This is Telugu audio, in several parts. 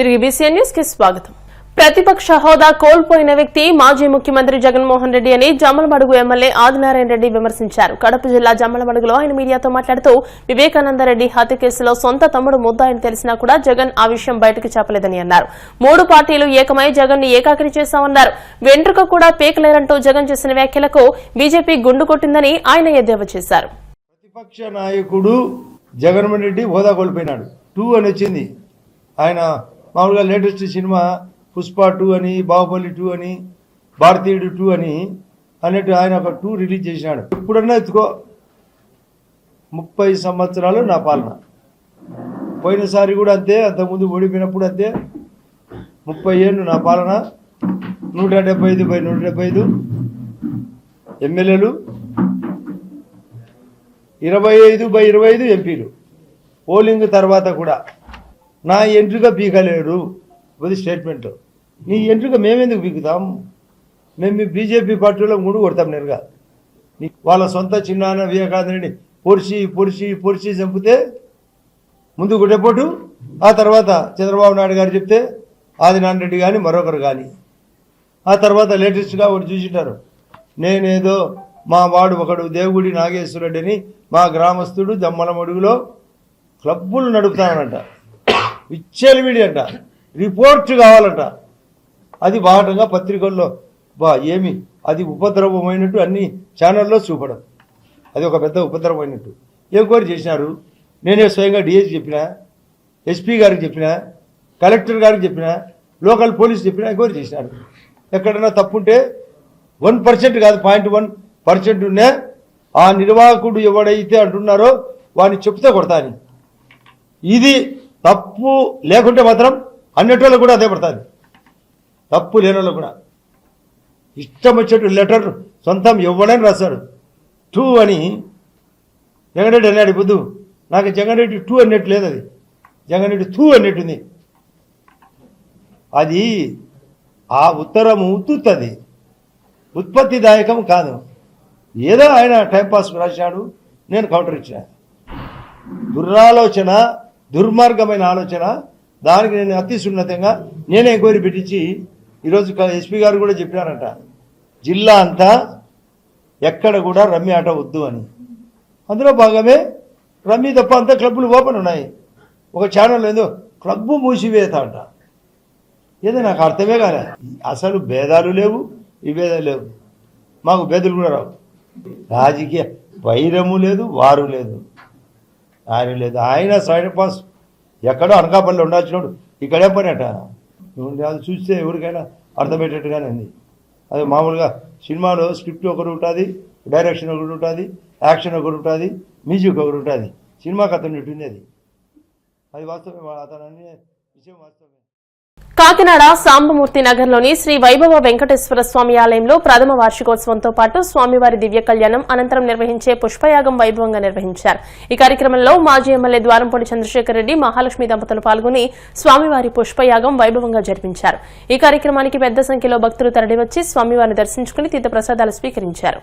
తిరిగి బీసీఎన్ న్యూస్ కి స్వాగతం. ప్రతిపక్ష హోదా కోల్పోయిన వ్యక్తి మాజీ ముఖ్యమంత్రి జగన్మోహన్ రెడ్డి అని జమ్మలమడుగు ఎమ్మెల్యే ఆదినారాయణ రెడ్డి విమర్శించారు. కడప జిల్లా జమ్మలమడుగులో ఆయన మీడియాతో మాట్లాడుతూ వివేకానందరెడ్డి హత్య కేసులో సొంత తమ్ముడు ముద్దాయని తెలిసినా కూడా జగన్ ఆ విషయం బయటకు చెప్పలేదని అన్నారు. 3 పార్టీలు ఏకమై జగన్ ని ఏకాకిని చేశామన్నారు. వెంట్రుక కూడా పీకలేరంటూ జగన్ చేసిన వ్యాఖ్యలకు బీజేపీ గుండు కొట్టిందని ఆయన ఎద్దేవా చేశారు. ప్రతిపక్ష నాయకుడు జగన్మోహన్ రెడ్డి హోదా కోల్పోయినాడు. 2 అని వచ్చింది. ఆయన మామూలుగా లేటెస్ట్ సినిమా పుష్ప 2 అని, బాహుబలి 2 అని, భారతీయుడు 2 అని అన్నట్టు ఆయన ఒక 2 రిలీజ్ చేసినాడు. ఎప్పుడన్నా ఎత్తుకో 30 సంవత్సరాలు నా పాలన. పోయినసారి కూడా అంతే, అంతకుముందు ఓడిపోయినప్పుడు అంతే. 30 ఏళ్ళు నా పాలన. 175/175 ఎమ్మెల్యేలు, 25/25 ఎంపీలు. పోలింగ్ తర్వాత కూడా నా ఎంట్రీగా పీకలేరు. అది స్టేట్మెంట్. నీ ఎంట్రీగా మేమెందుకు పీకుతాం? మేము మీ బీజేపీ పార్టీలో 3 కొడతాం నేరుగా. వాళ్ళ సొంత చిన్నాన్న వివేకానందని పొడిచి చంపితే ముందు గుడ్డెపోటు, ఆ తర్వాత చంద్రబాబు నాయుడు గారు చెప్తే ఆదినారాయణ రెడ్డి కానీ మరొకరు కానీ, ఆ తర్వాత లేటెస్ట్గా ఒకటి చూసింటారు. నేనేదో మా వాడు ఒకడు దేవుడి నాగేశ్వరరెడ్డి అని మా గ్రామస్తుడు జమ్మలమడుగులో క్లబ్బులు నడుపుతానంట. విచ్చలవిడి అంట. రిపోర్ట్ కావాలంట. అది బాటంగా పత్రికల్లో ఏమి అది ఉపద్రవమైనట్టు అన్ని ఛానల్లో చూపడం. అది ఒక పెద్ద ఉపద్రవమైనట్టు ఎంక్వైరీ చేసినారు. నేనే స్వయంగా డిఎస్పీ చెప్పినా, ఎస్పీ గారికి చెప్పినా, కలెక్టర్ గారికి చెప్పినా, లోకల్ పోలీసు చెప్పినా ఎంక్వైరీ చేసినారు. ఎక్కడైనా తప్పుంటే 1% కాదు 0.1% ఉన్నా ఆ నిర్వాహకుడు ఎవడైతే అంటున్నారో వాడిని చెప్తే కొడతాని. ఇది తప్పు లేకుంటే మాత్రం అన్నిటిలో కూడా అదే పడుతుంది. తప్పు లేని వాళ్ళు కూడా ఇష్టం వచ్చేట్టు లెటర్ సొంతం ఇవ్వడని రాశాడు. 2 అని జగన్రెడ్డి అన్నాడు. పొద్దు నాకు జగన్రెడ్డి 2 అన్నట్టు లేదు, అది జగన్రెడ్డి 2 అన్నట్టుంది. అది ఆ ఉత్తరం ఉత్తుతుంది, ఉత్పత్తిదాయకం కాదు. ఏదో ఆయన టైంపాస్ రాశాడు, నేను కౌంటర్ ఇచ్చిన. దురాలోచన, దుర్మార్గమైన ఆలోచన. దానికి నేను అతి సున్నతంగా నేనే ఎంక్వైరీ పెట్టించి ఈరోజు ఎస్పీ గారు కూడా చెప్పినారంట, జిల్లా అంతా ఎక్కడ కూడా రమ్మి ఆట వద్దు అని. అందులో భాగమే రమ్మి తప్ప అంతా క్లబ్బులు ఓపెన్ ఉన్నాయి. ఒక ఛానల్ ఏదో క్లబ్బు మూసివేత అంట. ఏదో నాకు అర్థమే కాలే. అసలు భేదాలు లేవు, విభేదాలు లేవు. మాకు భేదాలు కూడా రావు. రాజకీయ వైరము లేదు, వారు లేదు, ఆయన లేదు. ఆయన సైడ్ పాస్ ఎక్కడో అనకాపల్లి ఉండాల్సినోడు ఇక్కడే పని అట. అది చూస్తే ఎవరికైనా అర్థమయ్యేటట్టుగానే ఉంది. అది మామూలుగా సినిమాలో స్క్రిప్ట్ ఒకటి ఉంటుంది, డైరెక్షన్ ఒకటి ఉంటుంది, యాక్షన్ ఒకటి ఉంటుంది, మ్యూజిక్ ఒకటి ఉంటుంది. సినిమాకి అతను ఉంటుంది. అది వాస్తవమే, అతను అన్ని విషయం వాస్తవమే. కాకినాడ సాంబమూర్తి నగర్లోని శ్రీ వైభవ వెంకటేశ్వర స్వామి ఆలయంలో ప్రథమ వార్షికోత్సవంతో పాటు స్వామివారి దివ్య కళ్యాణం అనంతరం నిర్వహించే పుష్పయాగం వైభవంగా నిర్వహించారు. ఈ కార్యక్రమంలో మాజీ ఎమ్మెల్యే ద్వారంపూడి చంద్రశేఖర్ రెడ్డి, మహాలక్ష్మి దంపతులు పాల్గొని స్వామివారి పుష్పయాగం వైభవంగా జరిపించారు. ఈ కార్యక్రమానికి పెద్ద సంఖ్యలో భక్తులు తరలివచ్చి స్వామివారిని దర్శించుకుని తీర్థ ప్రసాదాలు స్వీకరించారు.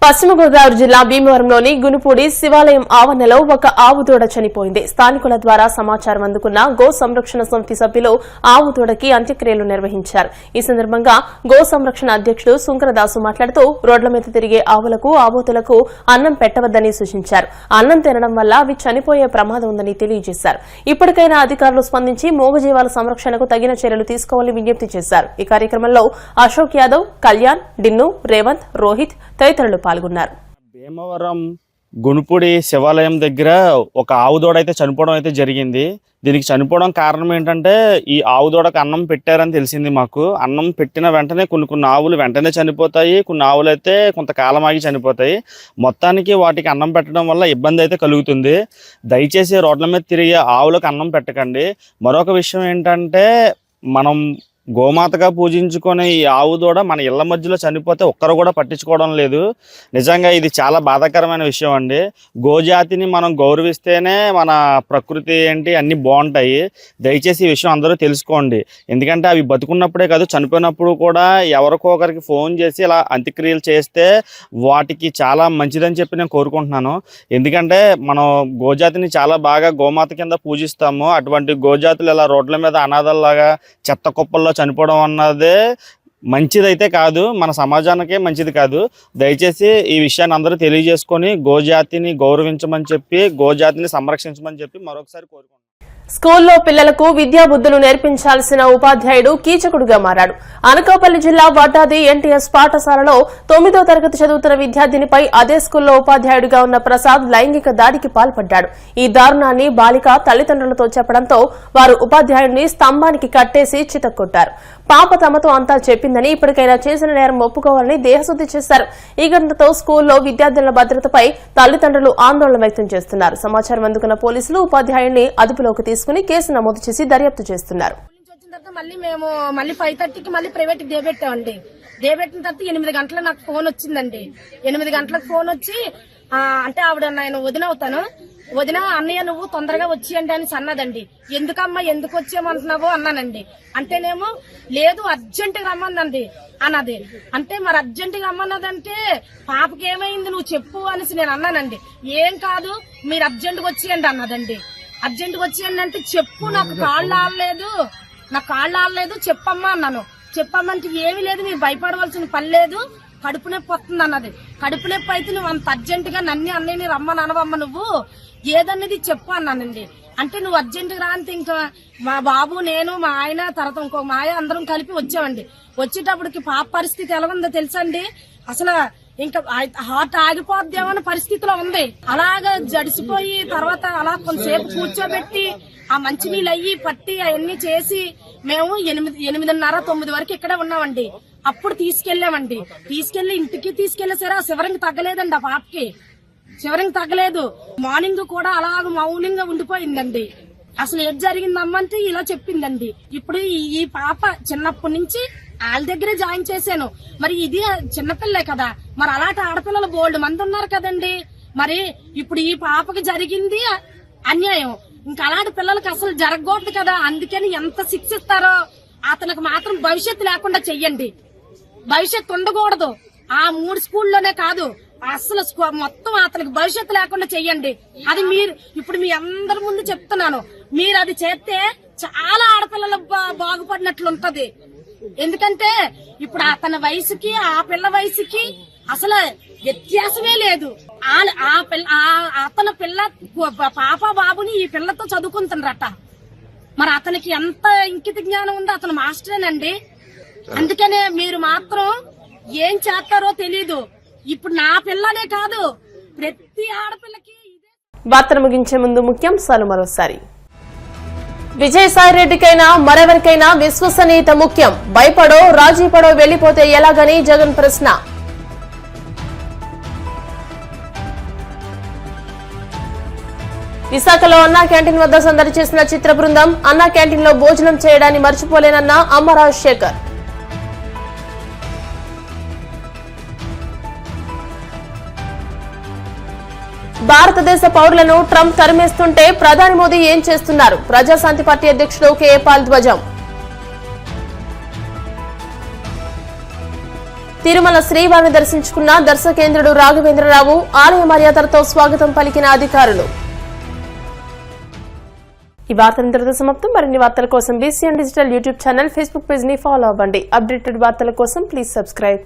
పశ్చిమ గోదావరి జిల్లా భీమవరంలోని గునుపూడి శివాలయం ఆవరణలో ఒక ఆవు దూడ చనిపోయింది. స్థానికుల ద్వారా సమాచారం అందుకున్న గో సంరక్షణ సమితి సభ్యులు ఆవు దూడకి అంత్యక్రియలు నిర్వహించారు. ఈ సందర్భంగా గో సంరక్షణ అధ్యకుడు సుంకరదాసు మాట్లాడుతూ రోడ్ల మీద తిరిగే ఆవులకు ఆబోతులకు అన్నం పెట్టవద్దని సూచించారు. అన్నం తినడం వల్ల అవి చనిపోయే ప్రమాదం ఉందని తెలియజేశారు. ఇప్పటికైనా అధికారులు స్పందించి మూగజీవాల సంరక్షణకు తగిన చర్యలు తీసుకోవాలని విజ్ఞప్తి చేశారు. ఈ కార్యక్రమంలో అశోక్ యాదవ్, కళ్యాణ్, డిన్ను, రేవంత్, రోహిత్ తదితరులు పాల్గొన్నారు. భీమవరం గునుపూడి శివాలయం దగ్గర ఒక ఆవు దూడ అయితే చనిపోవడం అయితే జరిగింది. దీనికి చనిపోవడం కారణం ఏంటంటే ఈ ఆవు దూడకు అన్నం పెట్టారని తెలిసింది మాకు. అన్నం పెట్టిన వెంటనే కొన్ని ఆవులు వెంటనే చనిపోతాయి, కొన్ని ఆవులు అయితే కొంతకాలం ఆగి చనిపోతాయి. మొత్తానికి వాటికి అన్నం పెట్టడం వల్ల ఇబ్బంది అయితే కలుగుతుంది. దయచేసి రోడ్ల మీద తిరిగే ఆవులకు అన్నం పెట్టకండి. మరొక విషయం ఏంటంటే మనం గోమాతగా పూజించుకునే ఈ ఆవు దూడ మన ఇళ్ల మధ్యలో చనిపోతే ఒక్కరు కూడా పట్టించుకోవడం లేదు. నిజంగా ఇది చాలా బాధాకరమైన విషయం అండి. గోజాతిని మనం గౌరవిస్తేనే మన ప్రకృతి ఏంటి అన్నీ బాగుంటాయి. దయచేసి ఈ విషయం అందరూ తెలుసుకోండి. ఎందుకంటే అవి బతుకున్నప్పుడే కాదు, చనిపోయినప్పుడు కూడా ఎవరికో ఒకరికి ఫోన్ చేసి ఇలా అంత్యక్రియలు చేస్తే వాటికి చాలా మంచిదని చెప్పి నేను కోరుకుంటున్నాను. ఎందుకంటే మనం గోజాతిని చాలా బాగా గోమాత కింద పూజిస్తాము. అటువంటి గోజాతులు ఇలా రోడ్ల మీద అనాథల్లాగా చెత్త కుప్పల్లో చనిపోవడం అన్నదే మంచిదైతే కాదు, మన సమాజానికే మంచిది కాదు. దయచేసి ఈ విషయాన్ని అందరూ తెలియజేసుకొని గోజాతిని గౌరవించమని చెప్పి, గోజాతిని సంరక్షించమని చెప్పి మరొకసారి కోరుకుంటున్నాను. స్కూల్లో పిల్లలకు విద్యాబుద్ధులు నేర్పించాల్సిన ఉపాధ్యాయుడు కీచకుడుగా మారాడు. అనకాపల్లి జిల్లా వడ్డాది ఎన్టీఎస్ పాఠశాలలో 9వ తరగతి చదువుతున్న విద్యార్థినిపై అదే స్కూల్లో ఉపాధ్యాయుడిగా ఉన్న ప్రసాద్ లైంగిక దాడికి పాల్పడ్డాడు. ఈ దారుణాన్ని బాలిక తల్లిదండ్రులతో చెప్పడంతో వారు ఉపాధ్యాయుడిని స్తంభానికి కట్టేసి చితక్కొట్టారు. పాప తమతో అంతా చెప్పిందని, ఇప్పటికైనా చేసిన నేరం ఒప్పుకోవాలని దేహశుద్ది చేశారు. ఈ ఘటనతో స్కూల్లో విద్యార్థుల భద్రతపై తల్లిదండ్రులు ఆందోళన వ్యక్తం చేస్తున్నారు. సమాచారం అందుకున్న పోలీసులు ఉపాధ్యాయుడిని అదుపులోకి తీసుకుని కేసు నమోదు చేసి దర్యాప్తు చేస్తున్నారు. మళ్ళీ 5:30కి మళ్ళీ ప్రైవేట్ డే పెట్టామండి. డే పెట్టిన తర్వాత 8 గంటలకు నాకు ఫోన్ వచ్చిందండి. 8 గంటలకు ఫోన్ వచ్చి అంటే ఆవిడ నేను వదినవుతాను, వదిన అన్నయ్య నువ్వు తొందరగా వచ్చేయండి అని అన్నదండి. ఎందుకమ్మా ఎందుకు వచ్చేయమంటున్నావు అన్నానండి. అంటేనేమో లేదు అర్జెంట్ గా రమ్మందండి అన్నది. అంటే మరి అర్జెంట్ గా రమ్మన్నదంటే పాపకి ఏమైంది నువ్వు చెప్పు అనేసి నేను అన్నానండి. ఏం కాదు మీరు అర్జెంట్ గా వచ్చేయండి అన్నదండి. అర్జెంట్ గా వచ్చేయండి అంటే చెప్పు నాకు కాళ్ళు ఆడలేదు చెప్పమ్మా అన్నాను. చెప్పమ్మంటే ఏమీ లేదు మీరు భయపడవలసిన పని లేదు, కడుపు నొప్పి వస్తుంది అన్నది. కడుపు నొప్పి అయితే నువ్వు అంత అర్జెంట్ గా నన్ను అన్నయ్యని రమ్మని అనవమ్మ నువ్వు ఏదన్నది చెప్పు అన్నానండి. అంటే నువ్వు అర్జెంట్ గా రా అంటే ఇంకా మా బాబు నేను మా ఆయన తర్వాత ఇంకో మా ఆయన అందరం కలిపి వచ్చామండి. వచ్చేటప్పటికి పాప పరిస్థితి ఎలా ఉందో తెలుసా అండి, అసలు ఇంకా హార్ట్ ఆగిపోద్దేమో అనే పరిస్థితిలో ఉంది. అలాగా జడిసిపోయి తర్వాత అలా కొంతసేపు కూర్చోబెట్టి ఆ మంచినీళ్ళు అయ్యి పట్టి అవన్నీ చేసి మేము 8:30-9 వరకు ఇక్కడే ఉన్నామండి. అప్పుడు తీసుకెళ్లామండి. తీసుకెళ్లి ఇంటికి తీసుకెళ్లేసరే ఆ శివరింగ్ తగ్గలేదండి. ఆ పాపకి శివరింగ్ తగ్గలేదు. మార్నింగ్ కూడా అలాగ మౌనంగా ఉండిపోయిందండి. అసలు ఏం జరిగిందమ్మంటే ఇలా చెప్పిందండి. ఇప్పుడు ఈ పాప చిన్నప్పటి నుంచి వాళ్ళ దగ్గరే జాయిన్ చేశాను. మరి ఇది చిన్నపిల్లే కదా, మరి అలాంటి ఆడపిల్లలు బోల్డ్ మంది ఉన్నారు కదండి. మరి ఇప్పుడు ఈ పాపకి జరిగింది అన్యాయం, ఇంకా అలాంటి పిల్లలకి అసలు జరగకూడదు కదా. అందుకని ఎంత శిక్షిస్తారో అతనికి మాత్రం భవిష్యత్తు లేకుండా చెయ్యండి. భవిష్యత్తు ఉండకూడదు. ఆ 3 స్కూల్లోనే కాదు అసలు మొత్తం అతనికి భవిష్యత్తు లేకుండా చెయ్యండి. అది మీరు ఇప్పుడు మీ అందరి ముందు చెప్తున్నాను. మీరు అది చేస్తే చాలా ఆడపిల్లలు బాగుపడినట్లుంటది. ఎందుకంటే ఇప్పుడు అతని వయసుకి ఆ పిల్ల వయసుకి అసలు వ్యత్యాసమే లేదు. అతని పిల్ల పాప బాబుని ఈ పిల్లతో చదువుకుంటున్నారట. మరి అతనికి ఎంత ఇంకిత జ్ఞానం ఉందో, అతను మాస్టరేనండి. అందుకనే మీరు మాత్రం ఏం చేస్తారో తెలీదు. ఇప్పుడు నా పిల్లనే కాదు ప్రతి ఆడపిల్లకి. వార్తలు ముగించే ముందు ముఖ్యాంశాలు మరోసారి. విజయసాయిరెడ్డికైనా మరెవరికైనా విశ్వసనీయత ముఖ్యం, భయపడో రాజీపడో వెళ్లిపోతే ఎలాగని జగన్ ప్రశ్న. విశాఖలో అన్నా క్యాంటీన్ వద్ద సందడి చేసిన చిత్ర బృందం, అన్నా క్యాంటీన్ లో భోజనం చేయడాన్ని మర్చిపోలేనన్న అమ్మ రాజశేఖర్. భారతదేశ పౌరులను ట్రంప్ తరిమేస్తుంటే ప్రధాని మోదీ ఏం చేస్తున్నారు? ప్రజాశాంతి పార్టీ అధ్యక్షుడు కేఏ పాల్ ధ్వజం. తిరుమల శ్రీవారిని దర్శించుకున్న దర్శకేంద్రుడు రాఘవేంద్రరావు. ఆలయ మర్యాదలతో స్వాగతం పలికిన అధికారులు. ఈ వార్త ఇంతటితో సమాప్తం. మరిన్ని వార్తల కోసం BCN digital YouTube channel, Facebook page ని ఫాలో అవ్వండి. అప్డేటెడ్ వార్తల కోసం ప్లీజ్ సబ్స్క్రైబ్.